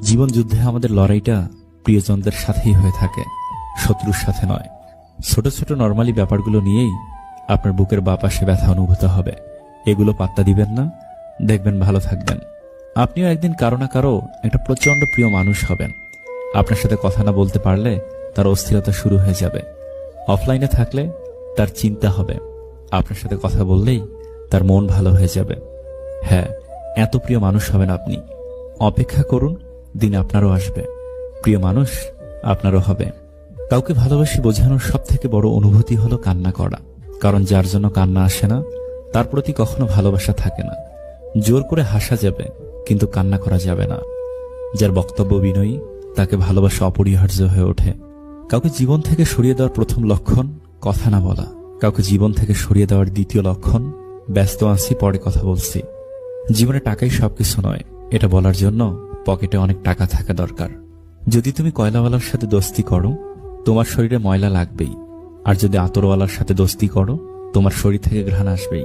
জীবন যুদ্ধে আমাদের লড়াইটা প্রিয়জনদের সাথেই হয়ে থাকে, শত্রুর সাথে নয়। ছোট ছোট নরমালি ব্যাপারগুলো নিয়েই আপনার বুকের বাঁ পাশে ব্যথা অনুভূত হবে। এগুলো পাত্তা দিবেন না, দেখবেন ভালো থাকবেন। আপনিও একদিন কারো না কারো একটা প্রচন্ড প্রিয় মানুষ হবেন। আপনার সাথে কথা না বলতে পারলে তার অস্থিরতা শুরু হয়ে যাবে। অফলাইনে থাকলে তার চিন্তা হবে, আপনার সাথে কথা বললেই তার মন ভালো হয়ে যাবে। হ্যাঁ, এত প্রিয় মানুষ হবেন আপনি। অপেক্ষা করুন, দিন আপনারও আসবে, প্রিয় মানুষ আপনারও হবে। কাউকে ভালোবাসি বোঝানোর সব থেকে বড় অনুভূতি হলো কান্না করা। কারণ যার জন্য কান্না আসে না তার প্রতি কখনো ভালোবাসা থাকে না। জোর করে হাসা যাবে, কিন্তু কান্না করা যাবে না। যার বক্তব্য বিনয়ী তাকে ভালোবাসা অপরিহার্য হয়ে ওঠে। কাউকে জীবন থেকে সরিয়ে দেওয়ার প্রথম লক্ষণ কথা না বলা। কাউকে জীবন থেকে সরিয়ে দেওয়ার দ্বিতীয় লক্ষণ ব্যস্ত আছি, পরে কথা বলছি। জীবনে টাকাই সবকিছু নয়, এটা বলার জন্য পকেটে অনেক টাকা থাকা দরকার। যদি তুমি কয়লাওয়ালার সাথে দোস্তি করো, তোমার শরীরে ময়লা লাগবেই। আর যদি আতরওয়ালার সাথে দোস্তি করো, তোমার শরীর থেকে ঘ্রাণ আসবেই।